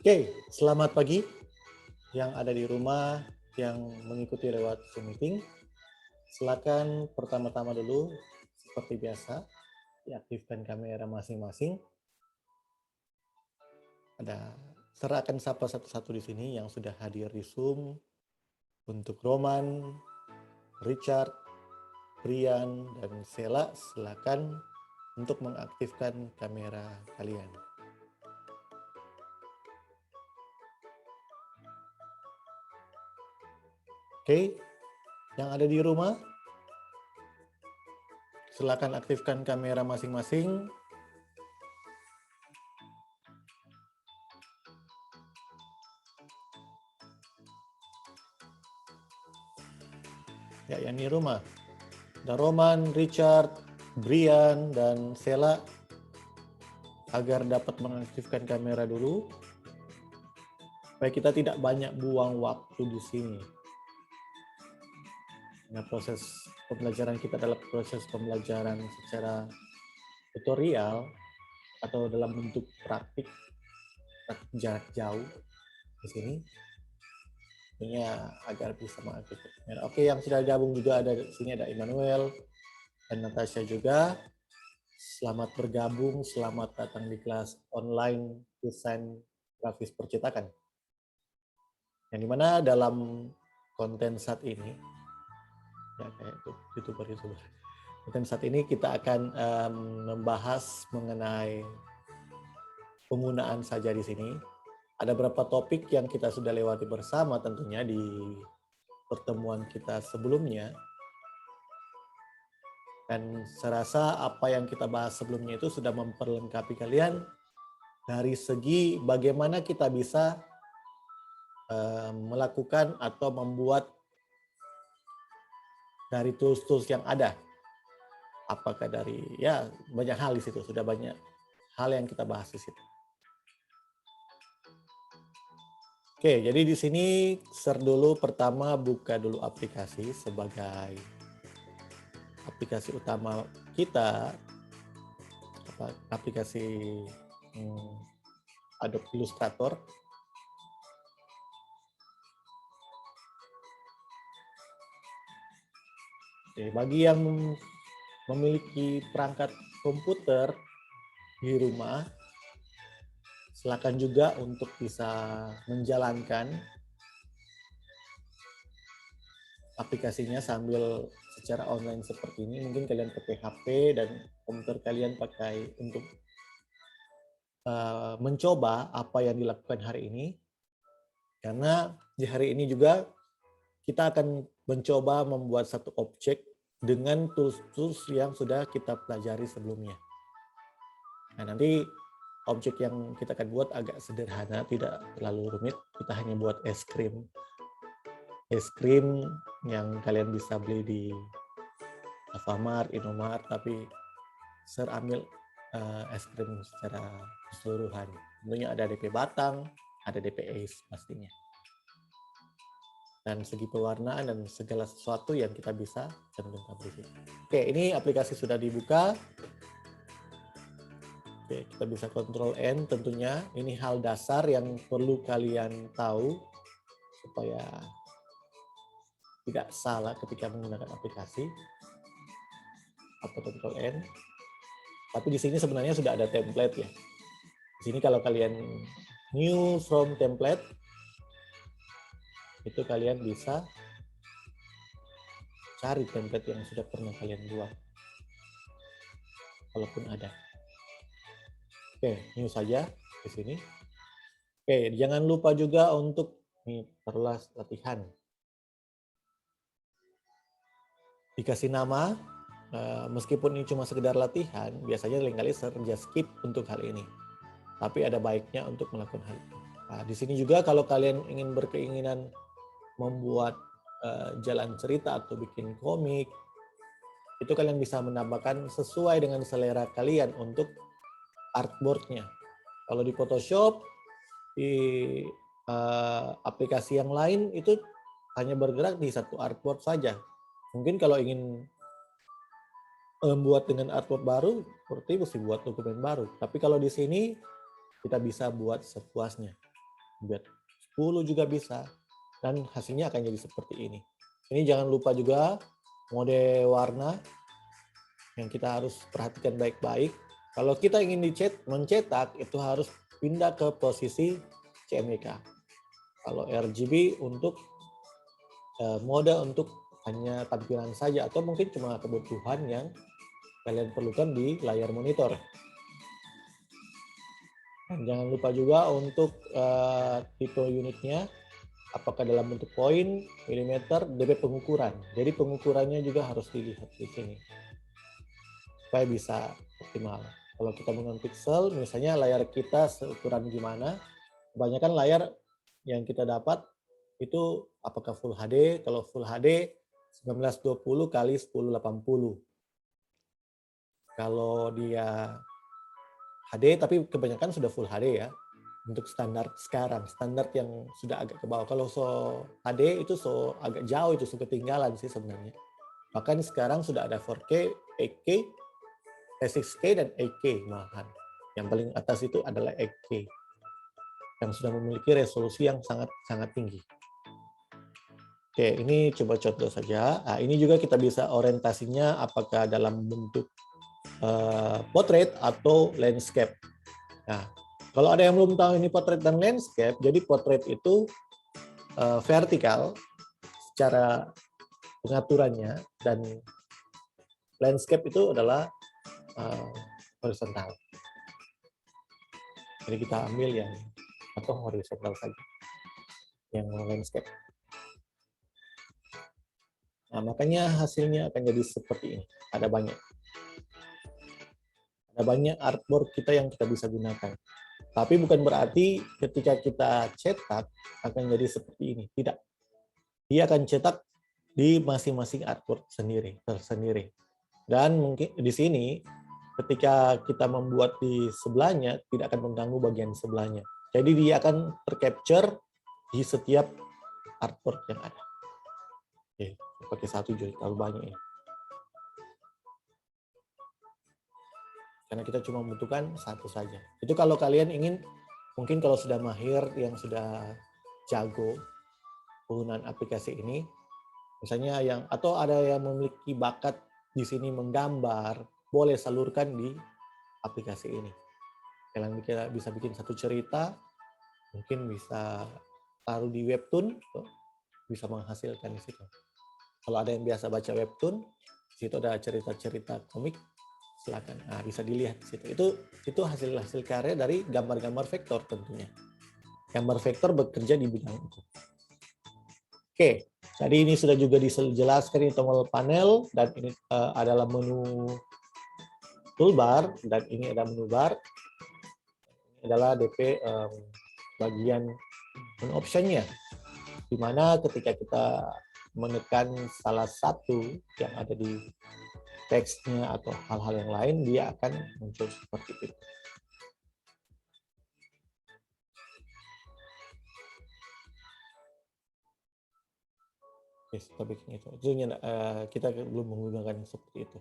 Oke, selamat pagi yang ada di rumah, yang mengikuti lewat Zoom meeting. Silakan pertama-tama dulu, seperti biasa, diaktifkan kamera masing-masing. Saya akan sapa satu-satu di sini yang sudah hadir di Zoom. Untuk Roman, Richard, Brian, dan Sela, silakan untuk mengaktifkan kamera kalian. Oke, yang ada di rumah, silakan aktifkan kamera masing-masing. Ya, yang di rumah. Ada Roman, Richard, Brian, dan Sela agar dapat mengaktifkan kamera dulu supaya kita tidak banyak buang waktu di sini. Nah, proses pembelajaran kita adalah proses pembelajaran secara tutorial atau dalam bentuk praktik jarak jauh di sini. Ini agar bisa mengaktifkan kamera. Oke, yang sudah gabung juga ada di sini, ada Emmanuel dan Natasha juga. Selamat bergabung, selamat datang di kelas online desain grafis percetakan. Yang dimana dalam konten saat ini, ya kayak youtuber, konten saat ini kita akan membahas mengenai penggunaan saja di sini. Ada beberapa topik yang kita sudah lewati bersama tentunya di pertemuan kita sebelumnya. Dan saya rasa apa yang kita bahas sebelumnya itu sudah memperlengkapi kalian dari segi bagaimana kita bisa melakukan atau membuat dari tools-tools yang ada. Apakah dari, ya banyak hal di situ, sudah banyak hal yang kita bahas di situ. Oke, jadi di sini dulu pertama buka dulu aplikasi sebagai aplikasi utama kita, aplikasi Adobe Illustrator. Oke, bagi yang memiliki perangkat komputer di rumah, silakan juga untuk bisa menjalankan aplikasinya sambil secara online seperti ini. Mungkin kalian pakai HP dan komputer kalian pakai untuk mencoba apa yang dilakukan hari ini. Karena di hari ini juga kita akan mencoba membuat satu objek dengan tools-tools yang sudah kita pelajari sebelumnya. Nah, nanti objek yang kita akan buat agak sederhana, tidak terlalu rumit. Kita hanya buat es krim. Es krim yang kalian bisa beli di Alfamart, Indomart, tapi ambil es krim secara keseluruhan. Tentunya ada DP batang, ada DP es pastinya. Dan segi pewarnaan dan segala sesuatu yang kita bisa cantumkan di sini. Oke, ini aplikasi sudah dibuka. Oke, kita bisa Ctrl N tentunya. Ini hal dasar yang perlu kalian tahu supaya tidak salah ketika menggunakan aplikasi. Atau Ctrl N. Tapi di sini sebenarnya sudah ada template ya. Di sini kalau kalian new from template, itu kalian bisa cari template yang sudah pernah kalian buat. Kalaupun ada. Oke, new saja di sini. Oke, jangan lupa juga untuk perluas latihan. Dikasih nama, meskipun ini cuma sekedar latihan, biasanya seringkali saya skip untuk hal ini. Tapi ada baiknya untuk melakukan hal ini. Nah, di sini juga kalau kalian ingin berkeinginan membuat jalan cerita atau bikin komik, itu kalian bisa menambahkan sesuai dengan selera kalian untuk artboard-nya. Kalau di Photoshop, di aplikasi yang lain itu hanya bergerak di satu artboard saja. Mungkin kalau ingin membuat dengan artboard baru, berarti mesti buat dokumen baru. Tapi kalau di sini kita bisa buat sepuasnya. buat 10 juga bisa, dan hasilnya akan jadi seperti ini. Ini jangan lupa juga mode warna yang kita harus perhatikan baik-baik. Kalau kita ingin mencetak, itu harus pindah ke posisi CMYK. Kalau RGB untuk mode untuk hanya tampilan saja, atau mungkin cuma kebutuhan yang kalian perlukan di layar monitor. Dan jangan lupa juga untuk tipe unitnya, apakah dalam bentuk poin, milimeter, dp pengukuran. Jadi pengukurannya juga harus dilihat di sini supaya bisa optimal. Kalau kita menggunakan pixel, misalnya layar kita seukuran gimana, kebanyakan layar yang kita dapat itu apakah Full HD, kalau Full HD 1920 kali 1080. Kalau dia HD, tapi kebanyakan sudah Full HD ya, untuk standar sekarang, standar yang sudah agak ke bawah. Kalau HD itu agak jauh, itu ketinggalan sih sebenarnya. Bahkan sekarang sudah ada 4K, 8K, 6K, dan 8K malahan. Yang paling atas itu adalah 8K, yang sudah memiliki resolusi yang sangat tinggi. Oke, ini coba contoh saja. Nah, ini juga kita bisa orientasinya apakah dalam bentuk portrait atau landscape. Nah, kalau ada yang belum tahu ini portrait dan landscape, jadi portrait itu vertikal secara pengaturannya, dan landscape itu adalah horizontal. Jadi kita ambil yang atau horizontal saja, yang landscape. Nah, makanya hasilnya akan jadi seperti ini. Ada banyak artboard kita yang kita bisa gunakan. Tapi bukan berarti ketika kita cetak akan jadi seperti ini. Tidak. Dia akan cetak di masing-masing artboard tersendiri. Dan mungkin di sini ketika kita membuat di sebelahnya tidak akan mengganggu bagian sebelahnya. Jadi dia akan tercapture di setiap artboard yang ada. Oke, pakai satu jadi terlalu banyak ya. Karena kita cuma membutuhkan satu saja. Itu kalau kalian ingin, mungkin kalau sudah mahir, yang sudah jago penggunaan aplikasi ini, misalnya atau ada yang memiliki bakat di sini menggambar, boleh salurkan di aplikasi ini. Kalian bisa bikin satu cerita, mungkin bisa taruh di webtoon, bisa menghasilkan di situ. Kalau ada yang biasa baca webtoon, di situ ada cerita-cerita komik, silakan. Nah, bisa dilihat di situ. Itu hasil karya dari gambar-gambar vektor tentunya. Gambar vektor bekerja di bidang itu. Oke, jadi ini sudah juga dijelaskan di tombol panel, dan ini adalah menu toolbar, dan ini ada menu bar. Ini adalah DP bagian menu optionnya, di mana ketika kita menekan salah satu yang ada di teksnya atau hal-hal yang lain, dia akan muncul seperti itu. Oke, kita bikin itu. Kita belum menggunakan seperti itu.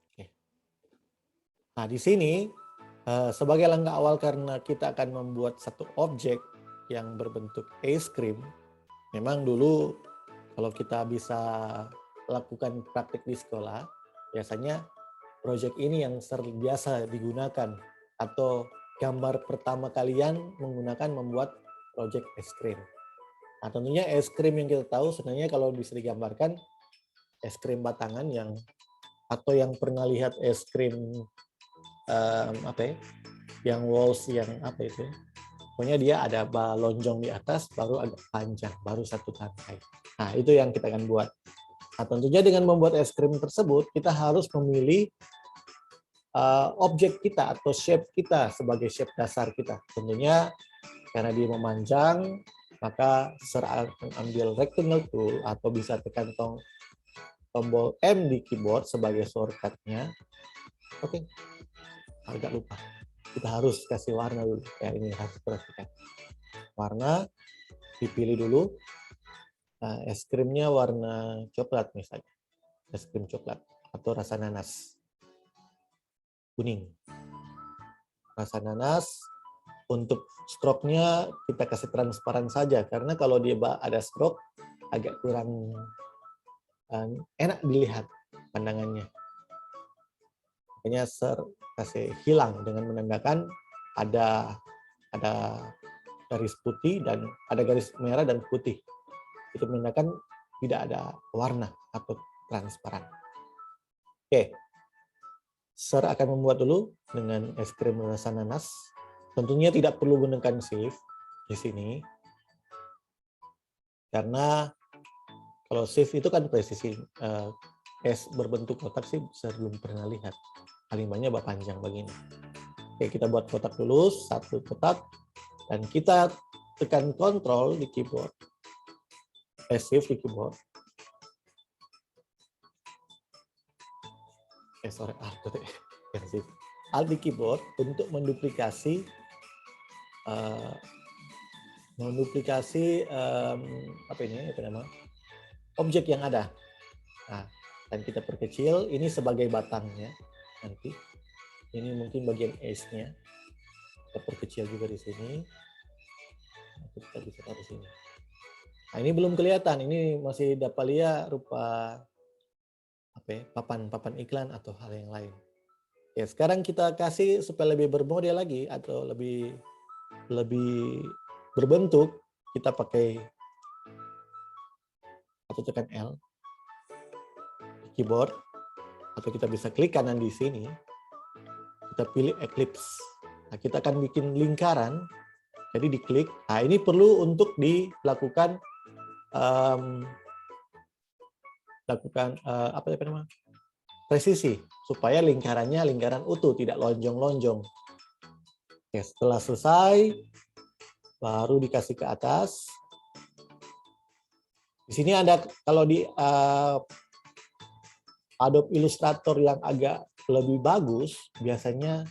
Oke. Nah, di sini sebagai langkah awal, karena kita akan membuat satu objek yang berbentuk es krim. Memang dulu kalau kita bisa lakukan praktik di sekolah, biasanya proyek ini yang biasa digunakan, atau gambar pertama kalian menggunakan membuat proyek es krim. Nah, tentunya es krim yang kita tahu sebenarnya kalau bisa digambarkan es krim batangan atau yang pernah lihat es krim yang walls yang itu. Pokoknya dia ada lonjong di atas, baru agak panjang, baru satu tangkai. Nah, itu yang kita akan buat. Nah, tentunya dengan membuat es krim tersebut, kita harus memilih objek kita atau shape kita sebagai shape dasar kita. Tentunya karena dia memanjang, maka ambil rectangle tool atau bisa tekan tombol M di keyboard sebagai shortcut-nya. Oke, agak lupa. Kita harus kasih warna dulu. Ya, ini harus perhatikan. Warna dipilih dulu. Nah, es krimnya warna coklat misalnya. Es krim coklat atau rasa nanas. Kuning. Rasa nanas. Untuk stroke-nya kita kasih transparan saja, karena kalau dia ada stroke agak kurang enak dilihat pandangannya. Makanya Sir kasih hilang dengan menandakan ada garis putih dan ada garis merah dan putih. Itu menandakan tidak ada warna atau transparan. Oke, Sir akan membuat dulu dengan es krim rasa nanas. Tentunya tidak perlu menekan shift di sini, karena kalau shift itu kan presisi. Es berbentuk kotak sih saya belum pernah lihat. Paling banyak panjang begini. Oke, kita buat kotak dulu, satu kotak, dan kita tekan kontrol di keyboard, shift di keyboard. Alt di keyboard untuk menduplikasi apa ini objek yang ada. Nah, dan kita perkecil ini sebagai batangnya nanti. Ini mungkin bagian S-nya. Kita perkecil juga di sini. Kita bisa taruh sini. Nah, ini belum kelihatan. Ini masih dapalia rupa papan iklan atau hal yang lain. Oke, sekarang kita kasih supaya lebih bermodel lagi atau lebih berbentuk, kita pakai atau tekan L di keyboard, atau kita bisa klik kanan di sini. Kita pilih Eclipse. Nah, kita akan bikin lingkaran. Jadi diklik. Nah, ini perlu untuk dilakukan presisi supaya lingkarannya lingkaran utuh, tidak lonjong-lonjong. Oke, setelah selesai, baru dikasih ke atas. Di sini ada, kalau di Adobe Illustrator yang agak lebih bagus, biasanya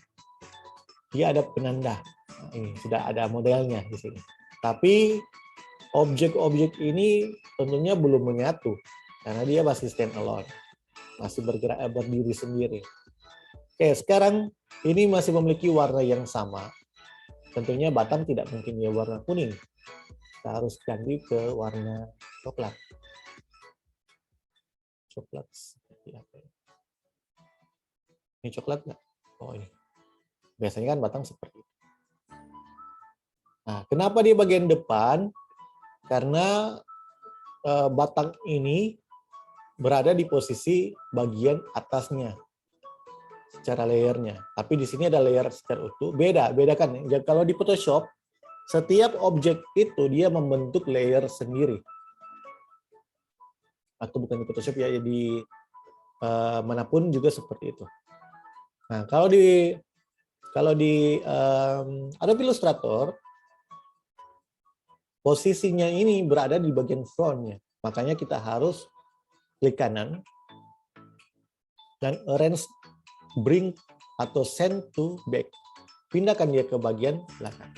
dia ada penanda. Nah, ini sudah ada modelnya di sini. Tapi objek-objek ini tentunya belum menyatu, karena dia masih stand alone, masih bergerak berdiri sendiri. Oke, sekarang ini masih memiliki warna yang sama. Tentunya batang tidak mungkin ya warna kuning. Kita harus ganti ke warna coklat. Coklat seperti apa? Ini coklat nggak? Oh, ini. Biasanya kan batang seperti itu. Nah, kenapa di bagian depan? Karena batang ini berada di posisi bagian atasnya secara layernya. Tapi di sini ada layer secara utuh. Beda kan? Kalau di Photoshop, setiap objek itu dia membentuk layer sendiri. Atau bukan di Photoshop ya, di manapun juga seperti itu. Nah, kalau di Adobe Illustrator, posisinya ini berada di bagian frontnya. Makanya kita harus klik kanan dan arrange, bring atau send to back. Pindahkan dia ke bagian belakang.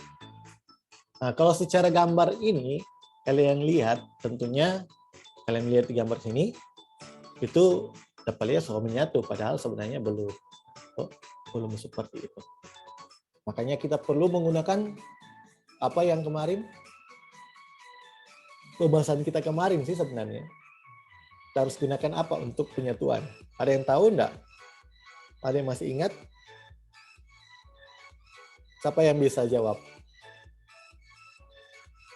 Nah, kalau secara gambar ini kalian lihat, tentunya kalian lihat di gambar sini itu dapat lihat sudah menyatu, padahal sebenarnya belum seperti itu. Makanya kita perlu menggunakan apa yang kemarin, pembahasan kita kemarin sih sebenarnya. Kita harus gunakan apa untuk penyatuan? Ada yang tahu enggak? Ada yang masih ingat? Siapa yang bisa jawab?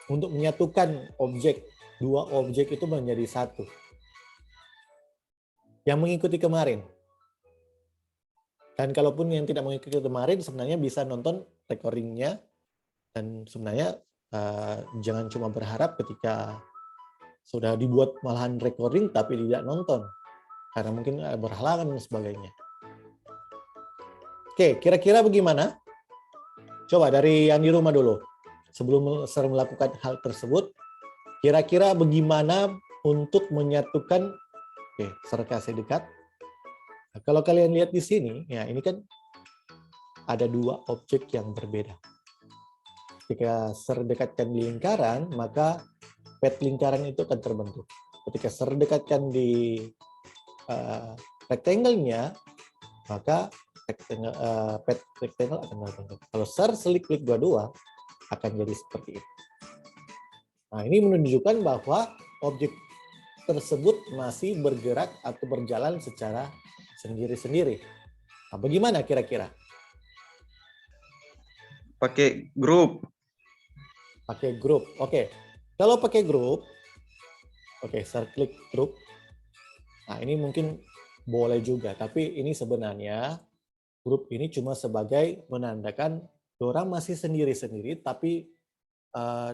Untuk menyatukan objek, dua objek itu menjadi satu. Yang mengikuti kemarin. Dan kalaupun yang tidak mengikuti kemarin, sebenarnya bisa nonton recordingnya. Dan sebenarnya jangan cuma berharap ketika sudah dibuat malahan recording tapi tidak nonton. Karena mungkin berhalangan dan sebagainya. Oke, kira-kira bagaimana? Coba dari yang di rumah dulu. Sebelum Sir melakukan hal tersebut, kira-kira bagaimana untuk menyatukan, oke, Sir kasih dekat. Nah, kalau kalian lihat di sini, ya ini kan ada dua objek yang berbeda. Ketika Sir dekatkan di lingkaran, maka pet lingkaran itu akan terbentuk. Ketika Sir dekatkan di rectangle-nya, maka rectangle, pet rectangle akan berbentuk. Kalau ser selip klik dua-dua akan jadi seperti itu. Nah, ini menunjukkan bahwa objek tersebut masih bergerak atau berjalan secara sendiri-sendiri. Nah, bagaimana kira-kira? Pakai grup. Pakai grup. Oke. Kalau pakai grup, oke, saya klik grup. Nah, ini mungkin boleh juga, tapi ini sebenarnya grup ini cuma sebagai menandakan orang masih sendiri-sendiri, tapi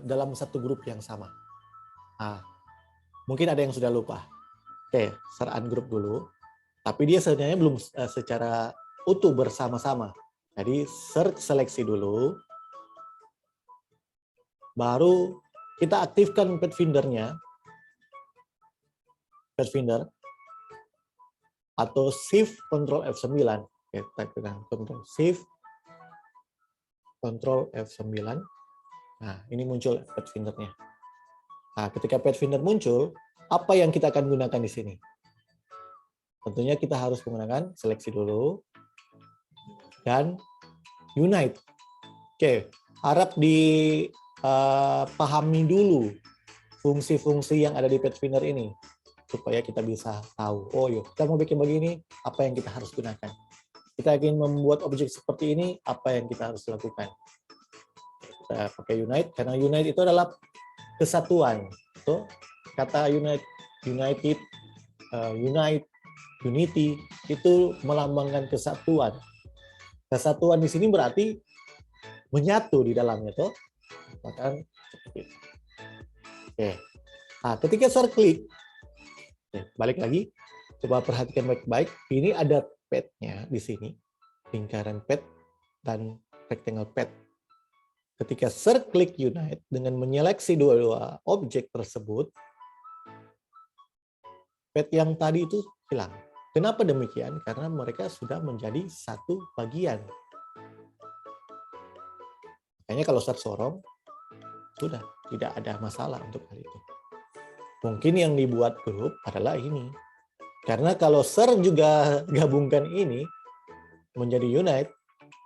dalam satu grup yang sama. Nah, mungkin ada yang sudah lupa. Oke, saya ungroup dulu. Tapi dia sebenarnya belum secara utuh bersama-sama. Jadi seleksi dulu. Baru kita aktifkan Pathfinder-nya. Pathfinder. Atau Shift Ctrl F9. Oke, tekan Ctrl Shift Ctrl F9. Nah, ini muncul Pathfinder-nya. Nah, ketika Pathfinder muncul, apa yang kita akan gunakan di sini? Tentunya kita harus menggunakan seleksi dulu dan unite. Oke, harap dipahami dulu fungsi-fungsi yang ada di Pathfinder ini supaya kita bisa tahu. Oh, yuk, kita mau bikin begini, apa yang kita harus gunakan? Kita ingin membuat objek seperti ini, apa yang kita harus lakukan? Kita pakai unite karena unite itu adalah kesatuan. Tuh, kata unite, united, unite, unity itu melambangkan kesatuan. Kesatuan di sini berarti menyatu di dalamnya tuh. Bahkan seperti itu. Oke. Nah, ketika saya klik, balik lagi, coba perhatikan baik-baik. Ini ada pad-nya di sini, lingkaran pad dan rectangle pad. Ketika saya klik unite dengan menyeleksi dua-dua objek tersebut, pad yang tadi itu hilang. Kenapa demikian? Karena mereka sudah menjadi satu bagian. Makanya kalau saya sorong, sudah tidak ada masalah untuk hal itu. Mungkin yang dibuat grup adalah ini. Karena kalau ser juga gabungkan ini menjadi unite,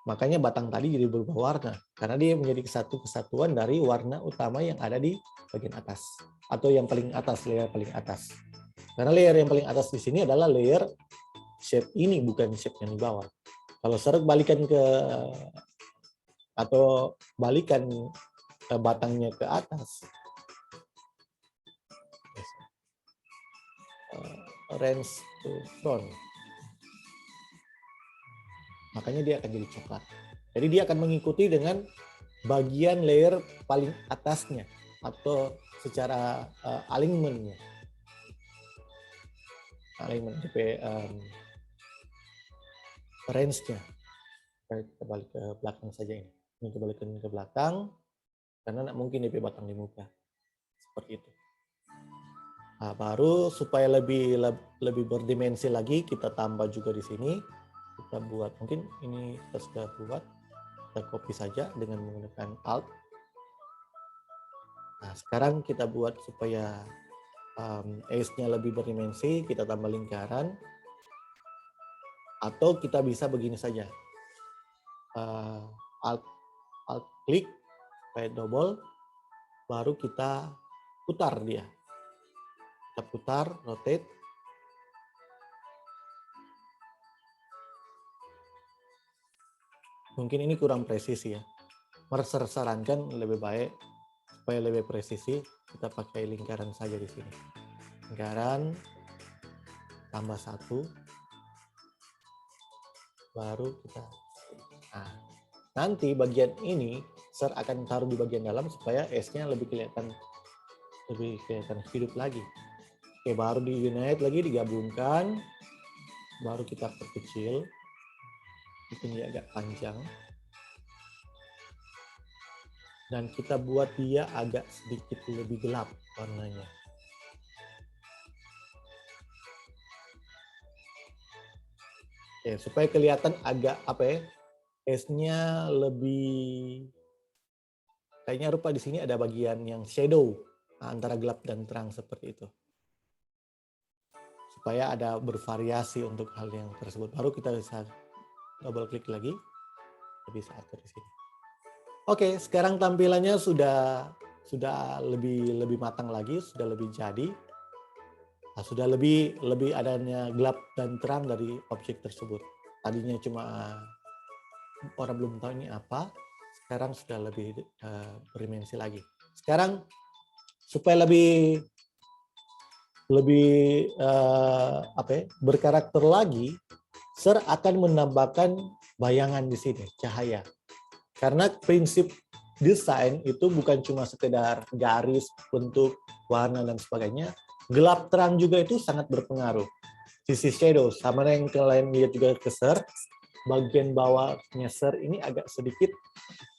makanya batang tadi jadi berubah warna. Karena dia menjadi kesatuan dari warna utama yang ada di bagian atas. Atau yang paling atas, layer paling atas. Karena layer yang paling atas di sini adalah layer shape ini, bukan shape yang di bawah. Kalau ser balikan ke, atau balikan batangnya ke atas, range to front, makanya dia akan jadi coklat. Jadi dia akan mengikuti dengan bagian layer paling atasnya atau secara alignment-nya. Alignment DP range-nya. Kita balik ke belakang saja ini. Ini kita balikin ke belakang karena tidak mungkin DP batang di muka. Seperti itu. Nah, baru supaya lebih berdimensi lagi, kita tambah juga di sini. Kita buat, mungkin ini kita sudah buat, kita copy saja dengan menggunakan Alt. Nah, sekarang kita buat supaya edge-nya lebih berdimensi, kita tambah lingkaran. Atau kita bisa begini saja. Alt klik, right double, baru kita putar dia. Kita putar, rotate. Mungkin ini kurang presisi ya. Sarankan lebih baik supaya lebih presisi kita pakai lingkaran saja di sini. Lingkaran tambah satu, baru kita. Nah, nanti bagian ini saya akan taruh di bagian dalam supaya S-nya lebih kelihatan hidup lagi. Oke, baru di unite lagi, digabungkan, baru kita perkecil. Ini agak panjang. Dan kita buat dia agak sedikit lebih gelap warnanya. Oke, supaya kelihatan agak apa ya? S-nya lebih kayaknya rupa di sini ada bagian yang shadow antara gelap dan terang seperti itu. Supaya ada bervariasi untuk hal yang tersebut. Baru kita bisa double klik lagi, kita bisa atur di sini. Oke, sekarang tampilannya sudah lebih matang lagi, sudah lebih jadi. Nah, sudah lebih adanya gelap dan terang dari objek tersebut. Tadinya cuma orang belum tahu ini apa, sekarang sudah lebih berdimensi lagi. Sekarang supaya lebih berkarakter lagi, Ser akan menambahkan bayangan di sini, cahaya. Karena prinsip desain itu bukan cuma sekedar garis, bentuk, warna, dan sebagainya. Gelap terang juga itu sangat berpengaruh. Sisi shadow, sama yang kalian lihat juga ke Ser, bagian bawahnya Ser ini agak sedikit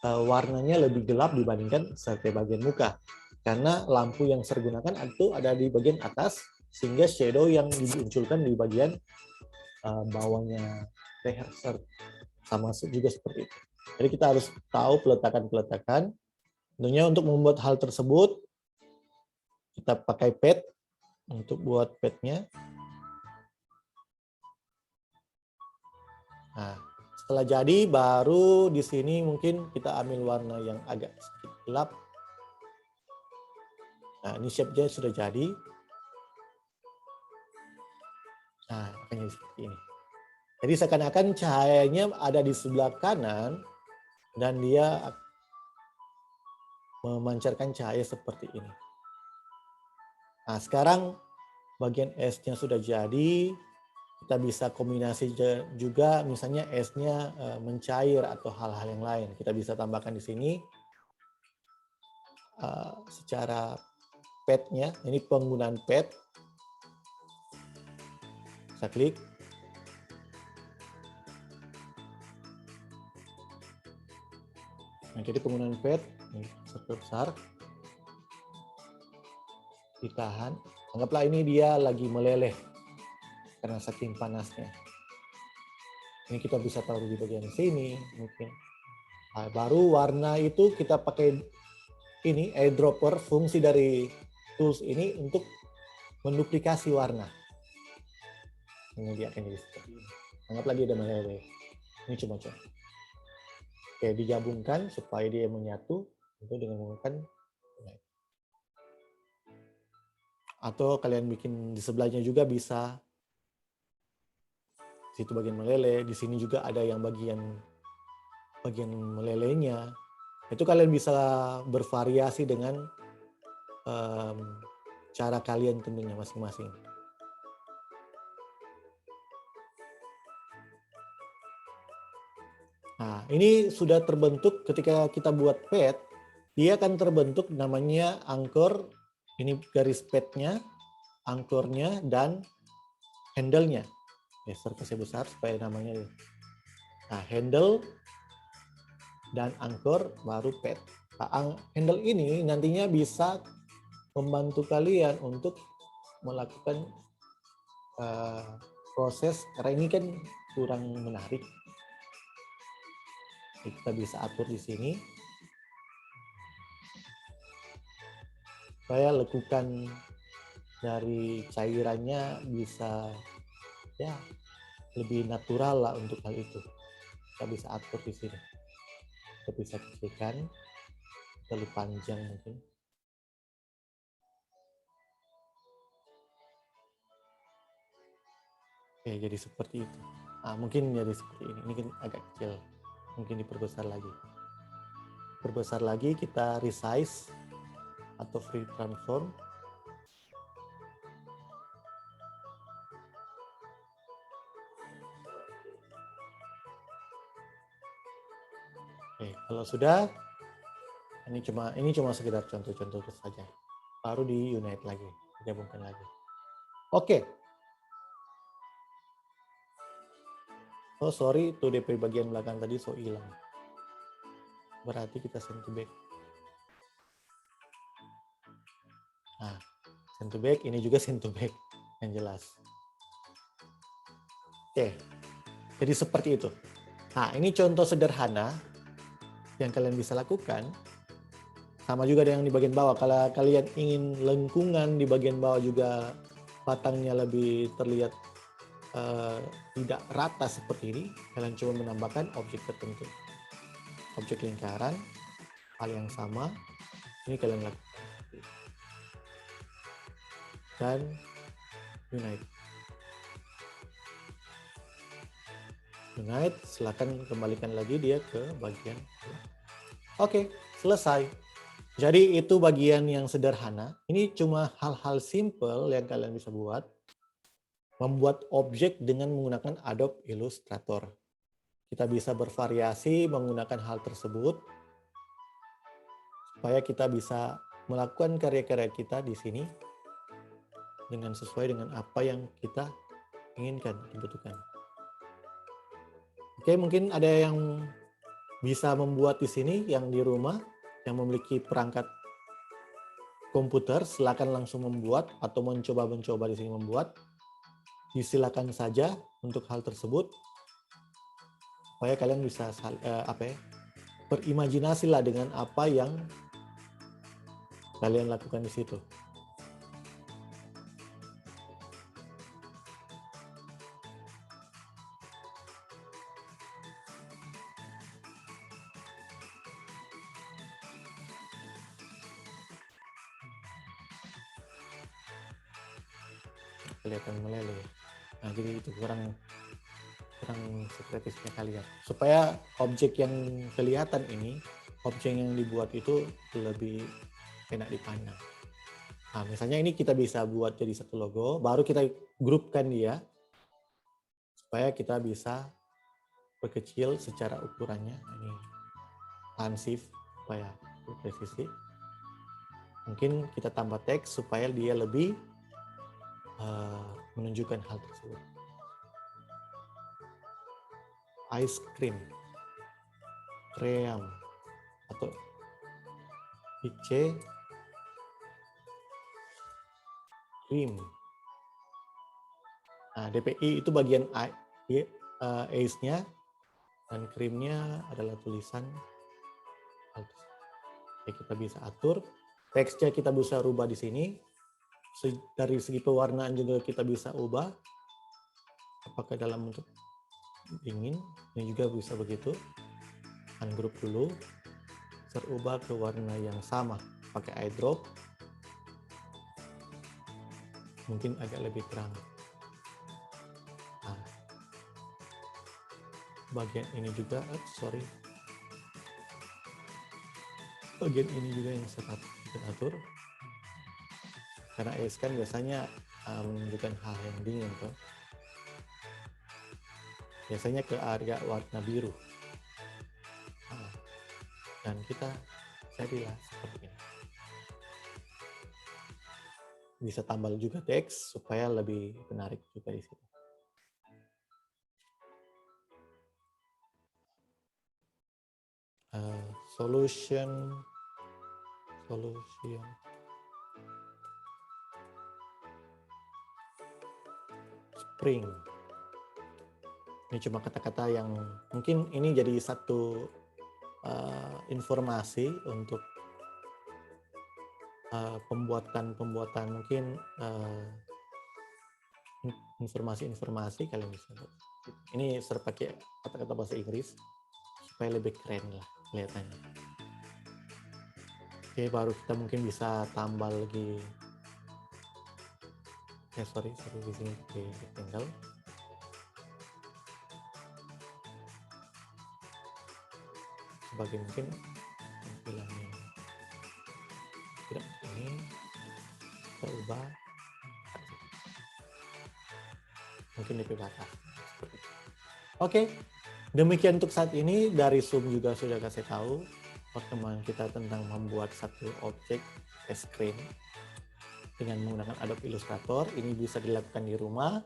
warnanya lebih gelap dibandingkan sampai bagian muka. Karena lampu yang Ser gunakan itu ada di bagian atas, sehingga shadow yang dimunculkan di bagian bawahnya leher Ser. Sama juga seperti itu. Jadi kita harus tahu peletakan-peletakan. Tentunya untuk membuat hal tersebut, kita pakai pad untuk buat padnya. Nah, setelah jadi, baru di sini mungkin kita ambil warna yang agak sedikit gelap. Nah, ini shape-nya sudah jadi. Nah, makanya seperti ini. Jadi seakan-akan cahayanya ada di sebelah kanan, dan dia memancarkan cahaya seperti ini. Nah, sekarang bagian S-nya sudah jadi, kita bisa kombinasi juga, misalnya S-nya mencair atau hal-hal yang lain. Kita bisa tambahkan di sini secara pad-nya. Ini penggunaan pad. Saya klik. Nah, jadi penggunaan pad ini besar. Ditahan. Anggaplah ini dia lagi meleleh karena saking panasnya. Ini kita bisa taruh di bagian sini mungkin. Nah, baru warna itu kita pakai ini eyedropper, fungsi dari tools ini untuk menduplikasi warna. Ini dia akan jadi seperti ini. Anggap lagi ada meleleh. Ini cuma contoh. Oke, digabungkan supaya dia menyatu itu dengan menggunakan. Atau kalian bikin di sebelahnya juga bisa. Di situ bagian meleleh, di sini juga ada yang bagian melelehnya. Itu kalian bisa bervariasi dengan cara kalian tentunya masing-masing. Nah, ini sudah terbentuk ketika kita buat pad, dia akan terbentuk namanya anchor. Ini garis padnya, anchornya, dan handle-nya. Saya kasih besar supaya namanya. Nah, handle dan anchor baru pad. Nah, handle ini nantinya bisa membantu kalian untuk melakukan proses, karena ini kan kurang menarik. Kita bisa atur di sini. Supaya lekukan dari cairannya bisa ya lebih natural lah untuk hal itu. Kita bisa atur di sini. Kita bisa kecilkan, terlalu panjang mungkin. Oke, jadi seperti itu. Nah, mungkin jadi seperti ini. Ini kan agak kecil. Mungkin diperbesar lagi. Perbesar lagi, kita resize atau free transform. Oke, kalau sudah, ini cuma sekedar contoh-contoh saja. Baru di unite lagi, digabungkan lagi. Oke. Oh sorry, itu DP bagian belakang tadi hilang. Berarti kita send to back. Nah, send to back, ini juga send to back yang jelas. Oke, jadi seperti itu. Nah, ini contoh sederhana yang kalian bisa lakukan. Sama juga dengan di bagian bawah. Kalau kalian ingin lengkungan di bagian bawah juga batangnya lebih terlihat tidak rata seperti ini, kalian coba menambahkan objek tertentu. Objek lingkaran, hal yang sama, ini kalian lakukan. Dan unite. Unite, silakan kembalikan lagi dia ke bagian. Oke, selesai. Jadi itu bagian yang sederhana. Ini cuma hal-hal simple yang kalian bisa buat. Membuat objek dengan menggunakan Adobe Illustrator. Kita bisa bervariasi menggunakan hal tersebut supaya kita bisa melakukan karya-karya kita di sini dengan sesuai dengan apa yang kita inginkan, dibutuhkan. Oke, mungkin ada yang bisa membuat di sini yang di rumah yang memiliki perangkat komputer, silakan langsung membuat atau mencoba di sini membuat. Disilakan saja untuk hal tersebut supaya kalian bisa berimajinasilah dengan apa yang kalian lakukan di situ. Kelihatan meleleh. Nah, jadi itu kurang sekretisnya kalian. Supaya objek yang kelihatan ini, objek yang dibuat itu lebih enak dipandang. Nah, misalnya ini kita bisa buat jadi satu logo, baru kita grupkan dia, supaya kita bisa perkecil secara ukurannya. Ini lansif, supaya presisi. Mungkin kita tambah teks supaya dia lebih menunjukkan hal tersebut. Ice cream, cream, atau ice cream. Nah, DPI itu bagian ace-nya, dan cream-nya adalah tulisan hal tersebut. Jadi kita bisa atur, teksnya kita bisa rubah di sini. Dari segi pewarnaan juga kita bisa ubah. Apakah dalam bentuk dingin, ini juga bisa begitu. Ungroup dulu, terubah ke warna yang sama, pakai eye drop. Mungkin agak lebih terang. Nah, bagian ini juga, bagian ini juga yang saya atur. Karena es kan biasanya menunjukkan hal yang dingin tuh. Biasanya ke area warna biru. Nah, dan kita jadilah seperti ini. Bisa tambah juga teks supaya lebih menarik juga di situ. Solution. Spring. Ini cuma kata-kata yang mungkin ini jadi satu informasi untuk pembuatan mungkin informasi kalian bisa. Ini pakai kata-kata bahasa Inggris supaya lebih keren lah kelihatannya. Oke, baru kita mungkin bisa tambah lagi. Sorry di sini tinggal. Sebagai mungkin tampilannya tidak ini terubah, mungkin lebih batas. Oke, demikian untuk saat ini. Dari Zoom juga sudah kasih tahu perkembangan kita tentang membuat satu objek screen dengan menggunakan Adobe Illustrator. Ini bisa dilakukan di rumah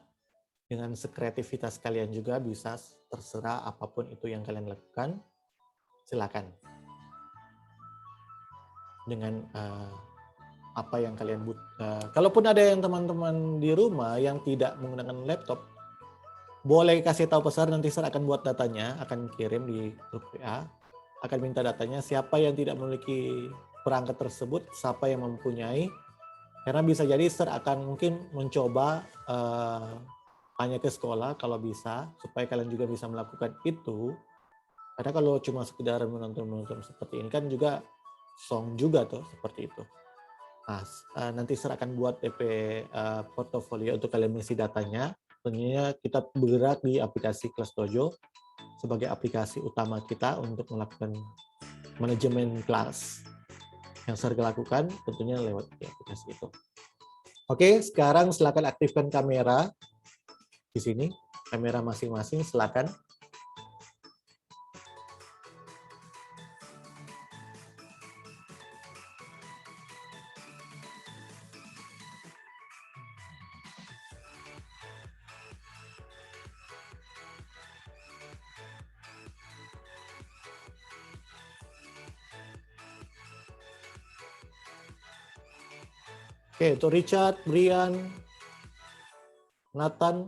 dengan sekreativitas kalian juga, bisa terserah apapun itu yang kalian lakukan. Silakan dengan apa yang kalian butuh. Kalaupun ada yang teman-teman di rumah yang tidak menggunakan laptop, boleh kasih tahu pesan, nanti saya akan buat datanya, akan kirim di grup WA, akan minta datanya siapa yang tidak memiliki perangkat tersebut, siapa yang mempunyai, karena bisa jadi saya akan mungkin mencoba hanya ke sekolah kalau bisa, supaya kalian juga bisa melakukan itu. Karena kalau cuma sekedar menonton seperti ini kan juga song juga tuh seperti itu. Nah, nanti Sir akan buat DP portofolio untuk kalian mengisi datanya. Tentunya kita bergerak di aplikasi Kelas Dojo sebagai aplikasi utama kita untuk melakukan manajemen kelas. Yang Sir lakukan tentunya lewat di aplikasi itu. Oke, sekarang silakan aktifkan kamera di sini. Kamera masing-masing silakan. Oke, itu Richard, Brian, Nathan,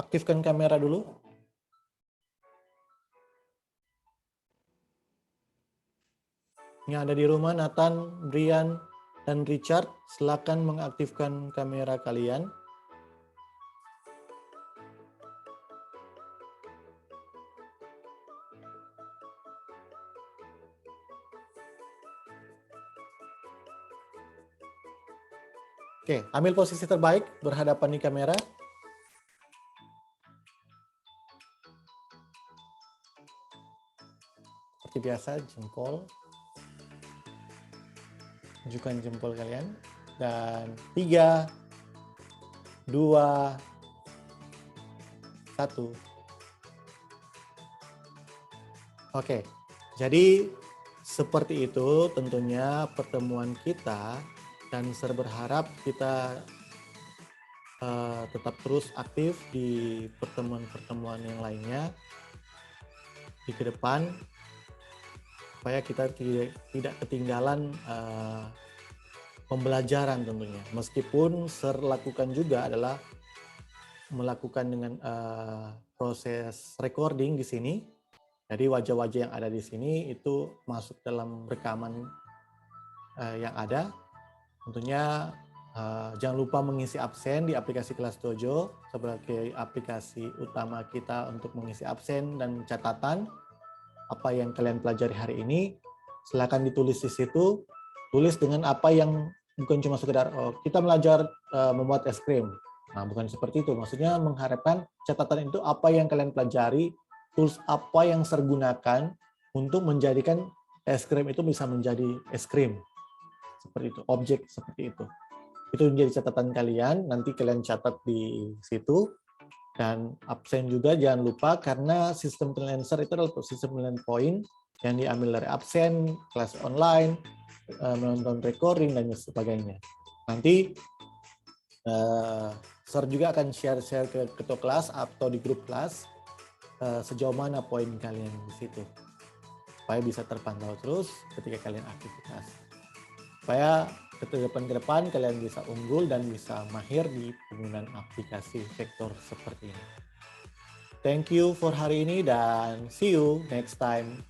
aktifkan kamera dulu. Yang ada di rumah, Nathan, Brian, dan Richard, silakan mengaktifkan kamera kalian. Oke, ambil posisi terbaik, berhadapan di kamera. Seperti biasa, jempol. Tunjukkan jempol kalian. Dan 3, 2, 1. Oke, jadi seperti itu tentunya pertemuan kita, dan Sir berharap kita tetap terus aktif di pertemuan-pertemuan yang lainnya di ke depan, supaya kita tidak ketinggalan pembelajaran tentunya. Meskipun Sir lakukan juga adalah melakukan dengan proses recording di sini. Jadi wajah-wajah yang ada di sini itu masuk dalam rekaman yang ada. Tentunya jangan lupa mengisi absen di aplikasi Kelas Dojo sebagai aplikasi utama kita untuk mengisi absen dan catatan apa yang kalian pelajari hari ini. Silakan ditulis di situ. Tulis dengan apa yang bukan cuma sekedar kita belajar membuat es krim. Nah, bukan seperti itu. Maksudnya mengharapkan catatan itu apa yang kalian pelajari, tools apa yang Sir gunakan untuk menjadikan es krim itu bisa menjadi es krim. Seperti itu, objek seperti itu. Itu menjadi catatan kalian, nanti kalian catat di situ. Dan absen juga jangan lupa, karena sistem penilaian Sir itu adalah sistem penilaian poin yang diambil dari absen, kelas online, menonton recording, dan sebagainya. Nanti Sir juga akan share-share ke ketua kelas atau di grup kelas sejauh mana poin kalian di situ, supaya bisa terpantau terus ketika kalian aktivitas, supaya ke depan kalian bisa unggul dan bisa mahir di penggunaan aplikasi vektor seperti ini. Thank you for hari ini dan see you next time.